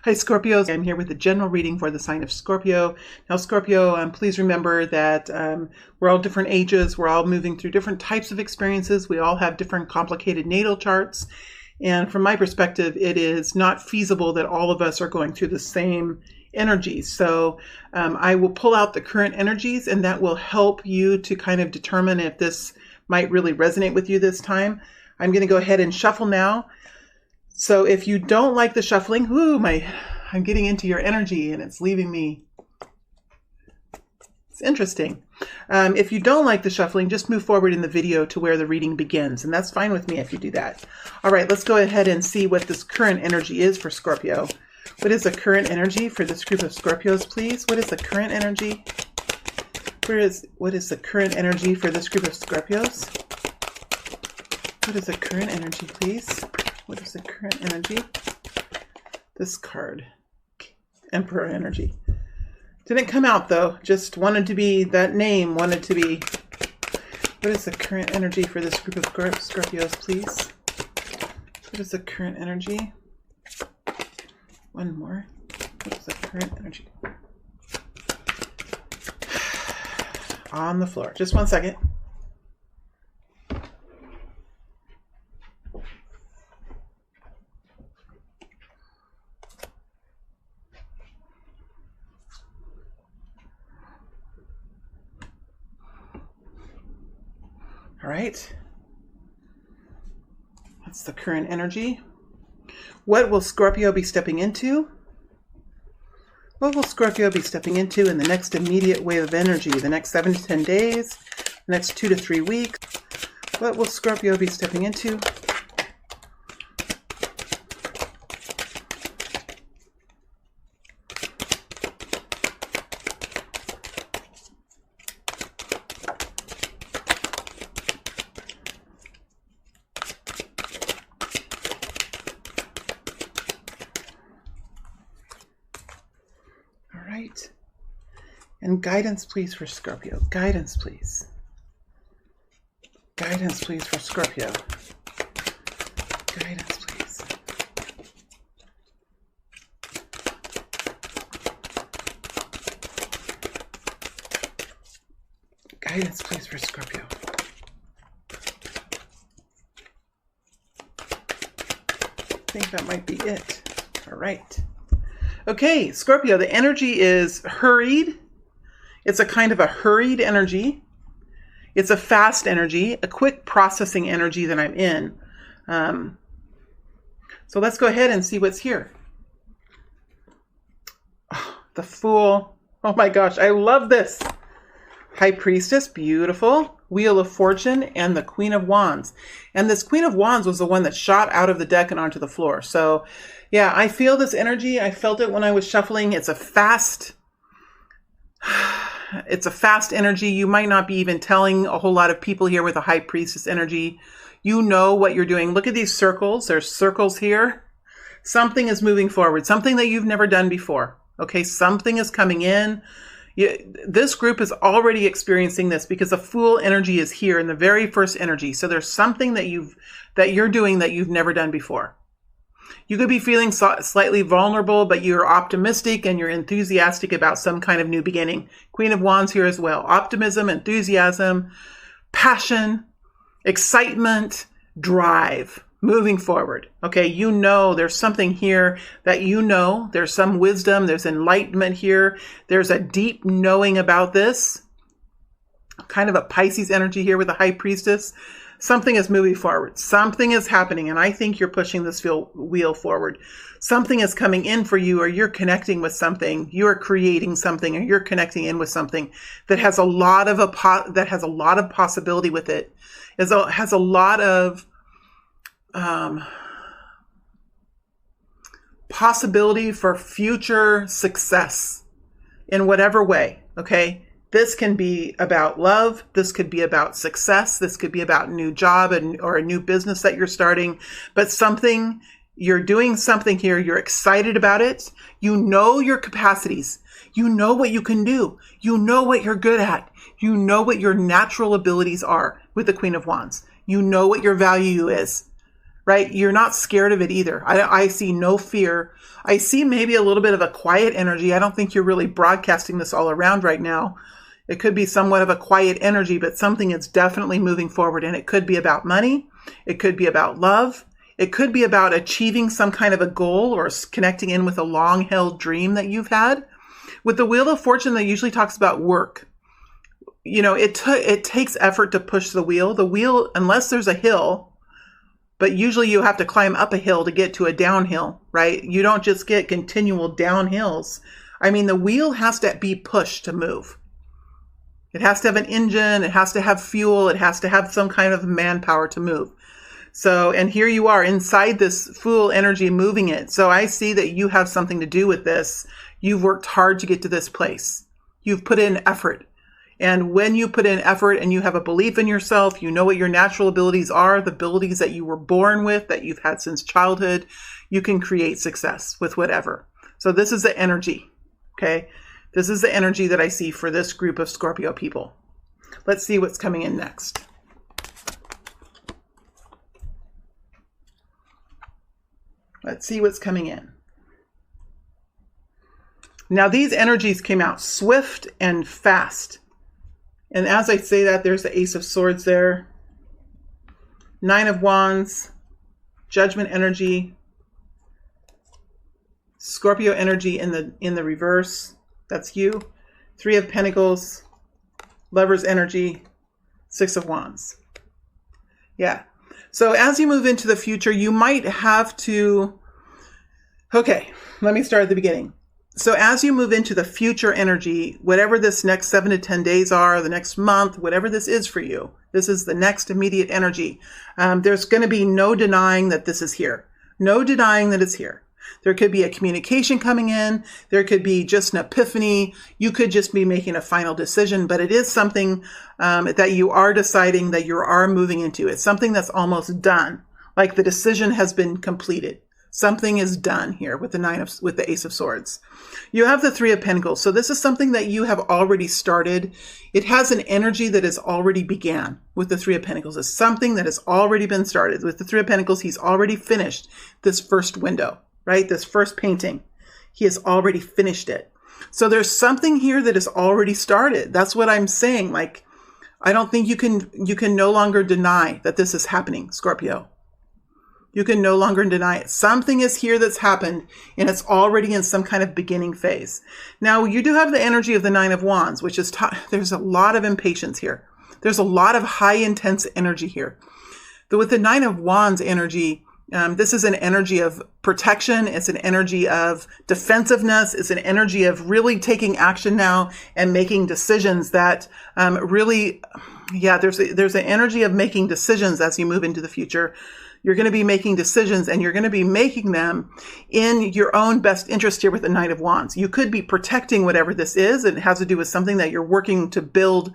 Hi Scorpios, I'm here with a general reading for the sign of Scorpio. Now Scorpio, please remember that we're all different ages, we're all moving through different types of experiences, we all have different complicated natal charts, and from my perspective it is not feasible that all of us are going through the same energies. So I will pull out the current energies and that will help you to kind of determine if this might really resonate with you this time. I'm going to go ahead and shuffle now. So if you don't like the shuffling, I'm getting into your energy and it's leaving me. It's interesting. If you don't like the shuffling, just move forward in the video to where the reading begins. And that's fine with me if you do that. All right, let's go ahead and see what this current energy is for Scorpio. What is the current energy for this group of Scorpios, please? What is the current energy? What is the current energy for this group of Scorpios? What is the current energy, please? What is the current energy? This card, Emperor energy. Didn't come out though, just wanted to be, that name wanted to be. What is the current energy for this group of Scorpios, please? What is the current energy? One more. What is the current energy? On the floor. Just one second. All right. That's the current energy. What will Scorpio be stepping into? What will Scorpio be stepping into in the next immediate wave of energy? The next 7 to 10 days? The next 2 to 3 weeks? What will Scorpio be stepping into? And guidance, please, for Scorpio. Guidance, please. Guidance, please, for Scorpio. Guidance, please. Guidance, please, for Scorpio. I think that might be it. All right. Okay, Scorpio, the energy is hurried. It's a kind of a hurried energy. It's a fast energy, a quick processing energy that I'm in. So let's go ahead and see what's here. Oh, the Fool. Oh my gosh, I love this. High Priestess, beautiful. Wheel of Fortune and the Queen of Wands. And this Queen of Wands was the one that shot out of the deck and onto the floor. So yeah, I feel this energy. I felt it when I was shuffling. It's a fast energy. You might not be even telling a whole lot of people here with a High Priestess energy. You know what you're doing. Look at these circles. There's circles here. Something is moving forward. Something that you've never done before. Okay, something is coming in. This group is already experiencing this because the Fool energy is here in the very first energy. So there's something that you're doing that you've never done before. You could be feeling slightly vulnerable, but you're optimistic and you're enthusiastic about some kind of new beginning. Queen of Wands here as well. Optimism, enthusiasm, passion, excitement, drive, moving forward. Okay, you know there's something here that you know. There's some wisdom. There's enlightenment here. There's a deep knowing about this. Kind of a Pisces energy here with the High Priestess. Something is moving forward. Something is happening, and I think you're pushing this wheel forward. Something is coming in for you, or you're connecting with something. You're creating something, or you're connecting in with something that has a lot of possibility with it. Has a lot of possibility for future success in whatever way. Okay. This can be about love. This could be about success. This could be about a new job or a new business that you're starting. But you're doing something here. You're excited about it. You know your capacities. You know what you can do. You know what you're good at. You know what your natural abilities are with the Queen of Wands. You know what your value is. right? You're not scared of it either. I see no fear. I see maybe a little bit of a quiet energy. I don't think you're really broadcasting this all around right now. It could be somewhat of a quiet energy, but something is definitely moving forward. And it could be about money. It could be about love. It could be about achieving some kind of a goal or connecting in with a long-held dream that you've had. With the Wheel of Fortune, that usually talks about work. You know, it takes effort to push the wheel. The wheel, unless there's a hill, but usually you have to climb up a hill to get to a downhill, right? You don't just get continual downhills. I mean, the wheel has to be pushed to move. It has to have an engine. It has to have fuel. It has to have some kind of manpower to move. So, and here you are inside this Fool energy moving it. So I see that you have something to do with this. You've worked hard to get to this place. You've put in effort. And when you put in effort and you have a belief in yourself, you know what your natural abilities are, the abilities that you were born with, that you've had since childhood, you can create success with whatever. So this is the energy, okay? This is the energy that I see for this group of Scorpio people. Let's see what's coming in next. Let's see what's coming in. Now these energies came out swift and fast. And as I say that, there's the Ace of Swords there. 9 of Wands, Judgment energy, Scorpio energy in the reverse. That's you. 3 of Pentacles, Lover's energy, 6 of Wands. Yeah. So as you move into the future, you might have to, okay, let me start at the beginning. So as you move into the future energy, whatever this next 7 to 10 days are, the next month, whatever this is for you, this is the next immediate energy. There's going to be no denying that this is here. No denying that it's here. There could be a communication coming in. There could be just an epiphany. You could just be making a final decision, but it is something that you are deciding that you are moving into. It's something that's almost done, like the decision has been completed. Something is done here with the Ace of Swords. You have the 3 of Pentacles. So this is something that you have already started. It has an energy that has already began with the 3 of Pentacles. It's something that has already been started. With the 3 of Pentacles, he's already finished this first window, right? This first painting. He has already finished it. So there's something here that has already started. That's what I'm saying. Like, I don't think you can no longer deny that this is happening, Scorpio. You can no longer deny it. Something is here that's happened, and it's already in some kind of beginning phase. Now, you do have the energy of the 9 of Wands, which is, there's a lot of impatience here. There's a lot of high intense energy here. With the 9 of Wands energy, this is an energy of protection. It's an energy of defensiveness. It's an energy of really taking action now and making decisions that really, yeah, there's an energy of making decisions as you move into the future. You're going to be making decisions, and you're going to be making them in your own best interest here with the 9 of Wands. You could be protecting whatever this is. It has to do with something that you're working to build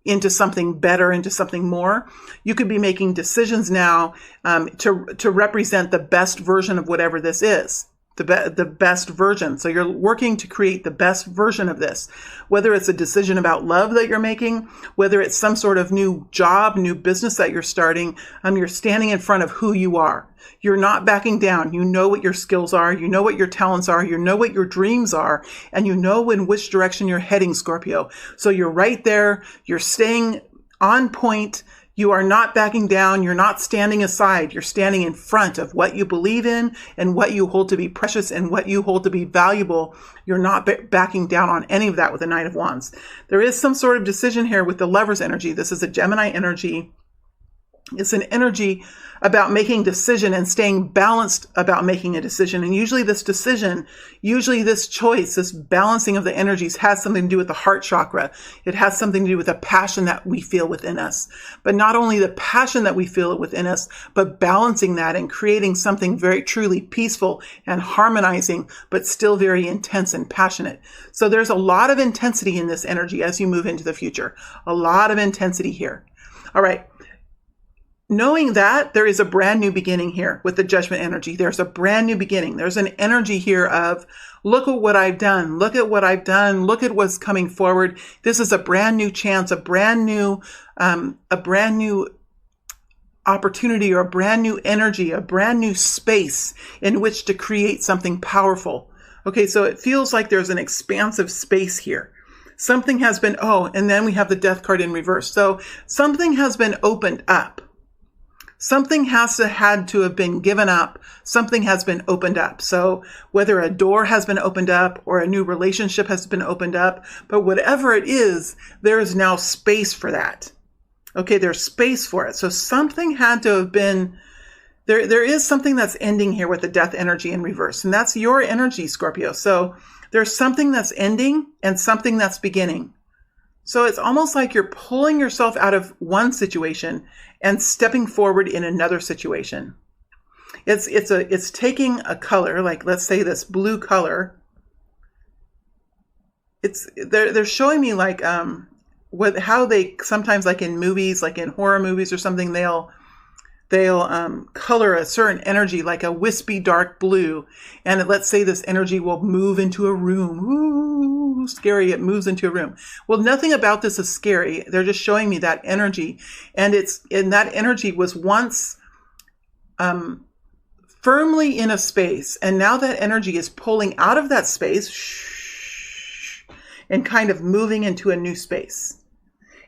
into something better, into something more. You could be making decisions now to represent the best version of whatever this is. The best version. So you're working to create the best version of this, whether it's a decision about love that you're making, whether it's some sort of new job, new business that you're starting. You're standing in front of who you are. You're not backing down. You know what your skills are. You know what your talents are. You know what your dreams are, and you know in which direction you're heading, Scorpio. So you're right there. You're staying on point. You are not backing down. You're not standing aside. You're standing in front of what you believe in and what you hold to be precious and what you hold to be valuable. You're not backing down on any of that with the 9 of Wands. There is some sort of decision here with the Lover's energy. This is a Gemini energy. It's an energy about making decision and staying balanced about making a decision. And usually this decision, usually this choice, this balancing of the energies has something to do with the heart chakra. It has something to do with the passion that we feel within us. But not only the passion that we feel within us, but balancing that and creating something very truly peaceful and harmonizing, but still very intense and passionate. So there's a lot of intensity in this energy as you move into the future. A lot of intensity here. All right. Knowing that there is a brand new beginning here with the Judgment energy. There's a brand new beginning. There's an energy here of, look at what I've done. Look at what I've done. Look at what's coming forward. This is a brand new chance, a brand new opportunity or a brand new energy, a brand new space in which to create something powerful. Okay, so it feels like there's an expansive space here. Something has been, and then we have the Death card in reverse. So something has been opened up. Something had to have been given up. Something has been opened up. So whether a door has been opened up or a new relationship has been opened up, but whatever it is, there is now space for that. Okay, there's space for it. So something had to have been, there is something that's ending here with the Death energy in reverse. And that's your energy, Scorpio. So there's something that's ending and something that's beginning. So it's almost like you're pulling yourself out of one situation and stepping forward in another situation. It's taking a color, like let's say this blue color. They're showing me like how they sometimes, like in movies, like in horror movies or something, they'll color a certain energy like a wispy dark blue, and let's say this energy will move into a room. Ooh, scary! It moves into a room. Well, nothing about this is scary. They're just showing me that energy, and that energy was once firmly in a space, and now that energy is pulling out of that space and kind of moving into a new space.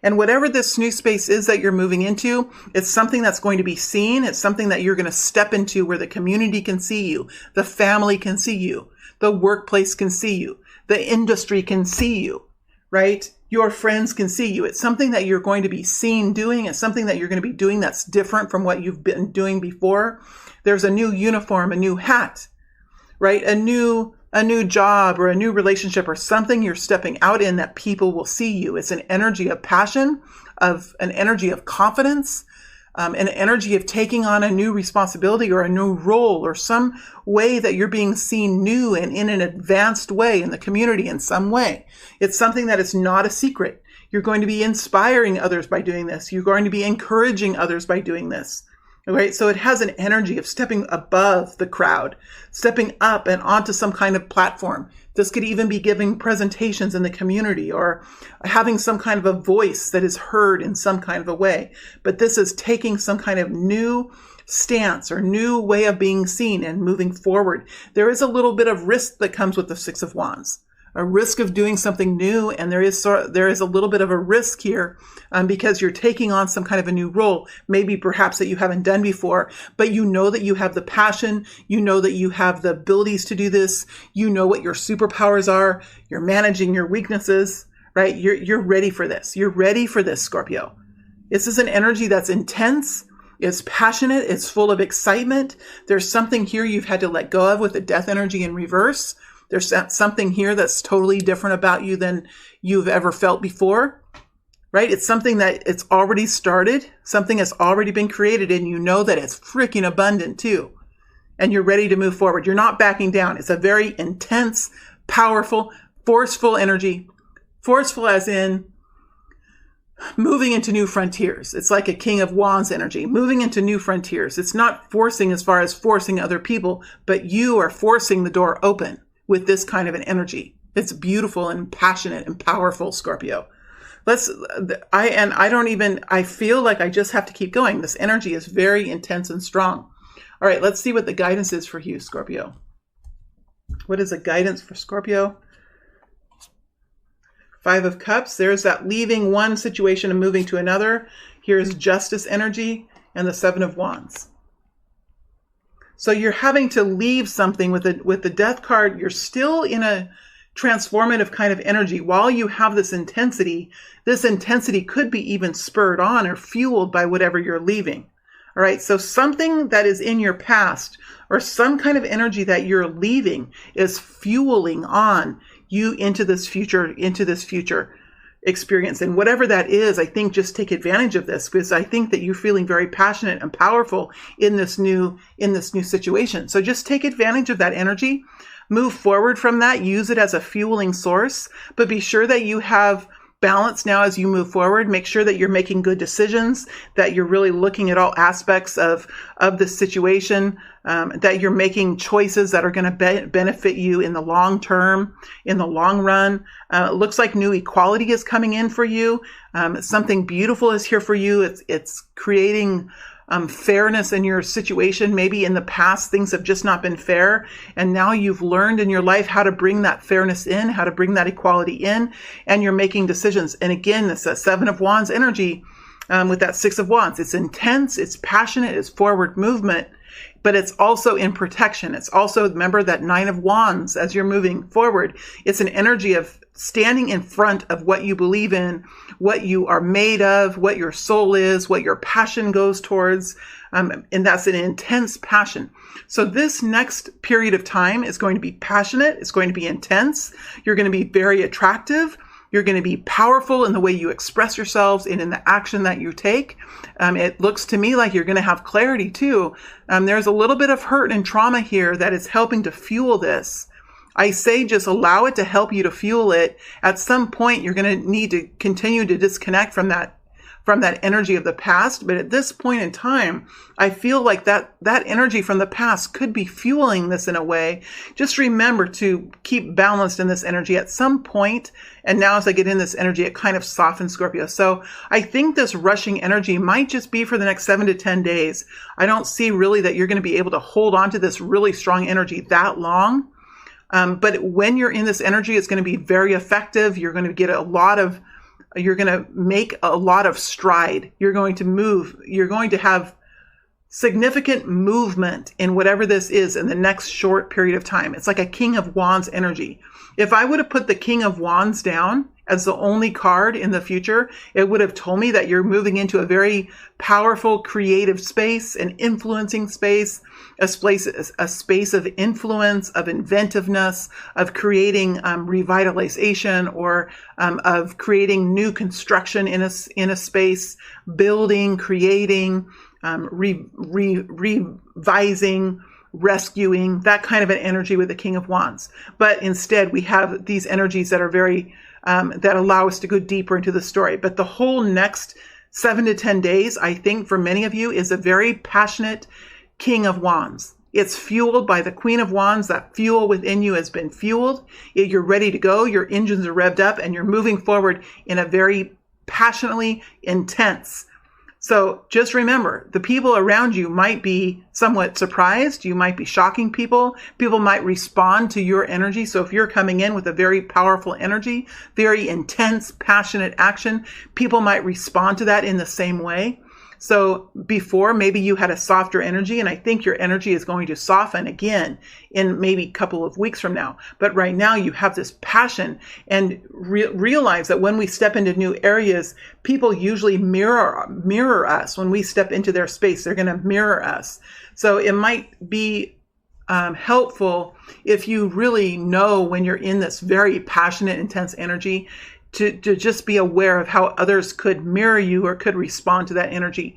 And whatever this new space is that you're moving into, it's something that's going to be seen. It's something that you're going to step into where the community can see you, the family can see you, the workplace can see you, the industry can see you, right? Your friends can see you. It's something that you're going to be seen doing. It's something that you're going to be doing that's different from what you've been doing before. There's a new uniform, a new hat, right? A new job or a new relationship or something you're stepping out in that people will see you. It's an energy of passion, of an energy of confidence, an energy of taking on a new responsibility or a new role or some way that you're being seen new and in an advanced way in the community in some way. It's something that is not a secret. You're going to be inspiring others by doing this. You're going to be encouraging others by doing this. Right? So it has an energy of stepping above the crowd, stepping up and onto some kind of platform. This could even be giving presentations in the community or having some kind of a voice that is heard in some kind of a way. But this is taking some kind of new stance or new way of being seen and moving forward. There is a little bit of risk that comes with the Six of Wands. A risk of doing something new, and there is a little bit of a risk here because you're taking on some kind of a new role, maybe perhaps that you haven't done before, but you know that you have the passion, you know that you have the abilities to do this, you know what your superpowers are, you're managing your weaknesses, right? You're ready for this. You're ready for this, Scorpio. This is an energy that's intense. It's passionate. It's full of excitement. There's something here you've had to let go of with the Death energy in reverse. There's something here that's totally different about you than you've ever felt before, right? It's something that it's already started. Something has already been created, and you know that it's freaking abundant too. And you're ready to move forward. You're not backing down. It's a very intense, powerful, forceful energy. Forceful as in moving into new frontiers. It's like a King of Wands energy, moving into new frontiers. It's not forcing as far as forcing other people, but you are forcing the door open with this kind of an energy. It's beautiful and passionate and powerful, Scorpio. I feel like I just have to keep going. This energy is very intense and strong. All right, let's see what the guidance is for you, Scorpio. What is the guidance for Scorpio? Five of Cups. There's that leaving one situation and moving to another. Here's Justice energy and the Seven of Wands. So you're having to leave something with the Death card. You're still in a transformative kind of energy while you have this intensity. This intensity could be even spurred on or fueled by whatever you're leaving. All right. So something that is in your past or some kind of energy that you're leaving is fueling on you into this future experience. And whatever that is, I think just take advantage of this, because I think that you're feeling very passionate and powerful in this new situation. So just take advantage of that energy, move forward from that, use it as a fueling source, but be sure that you have balance now as you move forward. Make sure that you're making good decisions, that you're really looking at all aspects of the situation, that you're making choices that are going to benefit you in the long term, in the long run. It looks like new equality is coming in for you. Something beautiful is here for you. It's creating fairness in your situation. Maybe in the past, things have just not been fair. And now you've learned in your life how to bring that fairness in, how to bring that equality in, and you're making decisions. And again, it's a Seven of Wands energy with that Six of Wands. It's intense, it's passionate, it's forward movement, but it's also in protection. It's also, remember that Nine of Wands as you're moving forward. It's an energy of standing in front of what you believe in, what you are made of, what your soul is, what your passion goes towards. And that's an intense passion. So this next period of time is going to be passionate. It's going to be intense. You're going to be very attractive. You're going to be powerful in the way you express yourselves and in the action that you take. It looks to me like you're going to have clarity too. There's a little bit of hurt and trauma here that is helping to fuel this. I say just allow it to help you to fuel it. At some point, you're going to need to continue to disconnect from that energy of the past. But at this point in time, I feel like that energy from the past could be fueling this in a way. Just remember to keep balanced in this energy at some point. And now as I get in this energy, it kind of softens, Scorpio. So I think this rushing energy might just be for the next 7 to 10 days. I don't see really that you're going to be able to hold on to this really strong energy that long. But when you're in this energy, it's going to be very effective. You're going to get you're going to make a lot of stride. You're going to move. You're going to have significant movement in whatever this is in the next short period of time. It's like a King of Wands energy. If I would have put the King of Wands down as the only card in the future, it would have told me that you're moving into a very powerful, creative space, an influencing space, a space of influence, of inventiveness, of creating revitalization, or of creating new construction in a space, building, creating, revising, rescuing, that kind of an energy with the King of Wands. But instead, we have these energies that are very that allow us to go deeper into the story. But the whole next 7 to 10 days, I think for many of you, is a very passionate King of Wands. It's fueled by the Queen of Wands. That fuel within you has been fueled. You're ready to go. Your engines are revved up and you're moving forward in a very passionately intense. So just remember, the people around you might be somewhat surprised. You might be shocking people. People might respond to your energy. So if you're coming in with a very powerful energy, very intense, passionate action, people might respond to that in the same way. So before, maybe you had a softer energy, and I think your energy is going to soften again in maybe a couple of weeks from now. But right now you have this passion, and realize that when we step into new areas, people usually mirror us. When we step into their space, they're going to mirror us. So it might be helpful if you really know when you're in this very passionate, intense energy, to just be aware of how others could mirror you or could respond to that energy.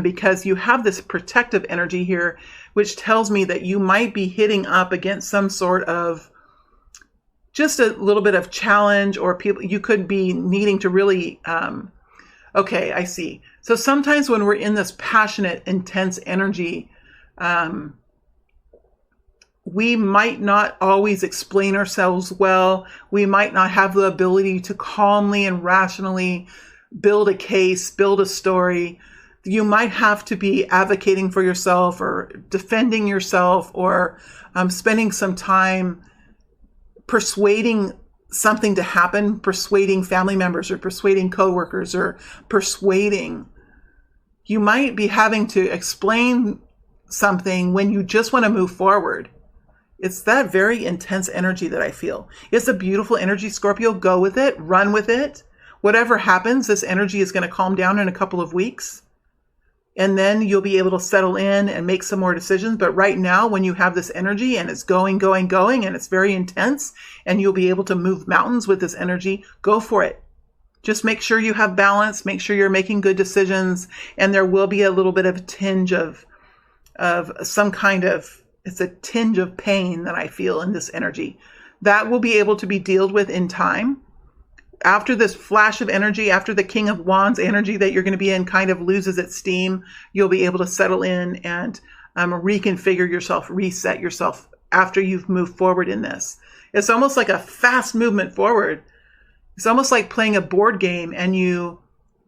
Because you have this protective energy here, which tells me that you might be hitting up against some sort of just a little bit of challenge, or people, you could be needing to really, okay, I see. So sometimes when we're in this passionate, intense energy, we might not always explain ourselves well. We might not have the ability to calmly and rationally build a case, build a story. You might have to be advocating for yourself or defending yourself, or spending some time persuading something to happen, persuading family members or persuading coworkers or persuading. You might be having to explain something when you just want to move forward. It's that very intense energy that I feel. It's a beautiful energy, Scorpio. Go with it. Run with it. Whatever happens, this energy is going to calm down in a couple of weeks. And then you'll be able to settle in and make some more decisions. But right now, when you have this energy and it's going, and it's very intense, and you'll be able to move mountains with this energy, go for it. Just make sure you have balance. Make sure you're making good decisions. And there will be a little bit of a tinge of some kind of, it's a tinge of pain that I feel in this energy. That will be able to be dealt with in time. After this flash of energy, after the King of Wands energy that you're going to be in kind of loses its steam, you'll be able to settle in and reconfigure yourself, reset yourself after you've moved forward in this. It's almost like a fast movement forward. It's almost like playing a board game and you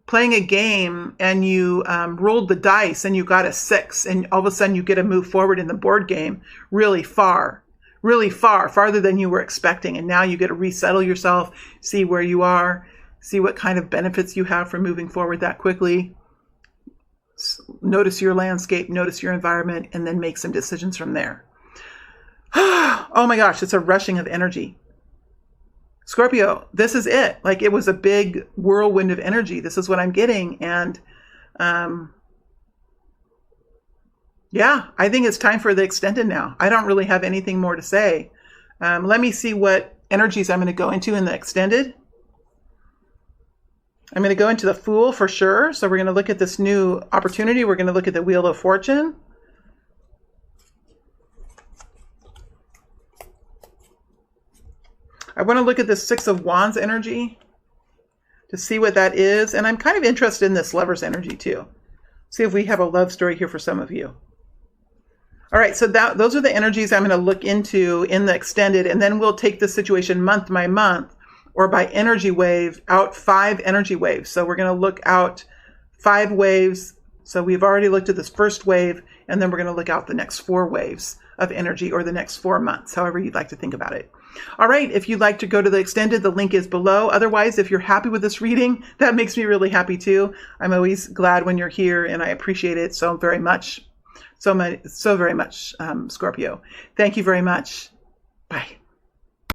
playing a game and you rolled the dice and you got a 6, and all of a sudden you get to move forward in the board game really far, farther than you were expecting. And now you get to resettle yourself, see where you are, see what kind of benefits you have from moving forward that quickly. Notice your landscape, notice your environment, and then make some decisions from there. Oh my gosh, it's a rushing of energy. Scorpio, this is it. Like, it was a big whirlwind of energy. This is what I'm getting. And yeah, I think it's time for the extended now. I don't really have anything more to say. Let me see what energies I'm going to go into in the extended. I'm going to go into the Fool for sure. So we're going to look at this new opportunity. We're going to look at the Wheel of Fortune. I want to look at the Six of Wands energy to see what that is. And I'm kind of interested in this Lover's energy too. See if we have a love story here for some of you. All right, so those are the energies I'm going to look into in the extended, and then we'll take the situation month by month or by energy wave out 5 energy waves. So we're going to look out 5 waves. So we've already looked at this first wave, and then we're going to look out the next 4 waves of energy, or the next 4 months, however you'd like to think about it. All right, if you'd like to go to the extended, the link is below. Otherwise, if you're happy with this reading, that makes me really happy too. I'm always glad when you're here, and I appreciate it so very much. So very much, Scorpio. Thank you very much. Bye.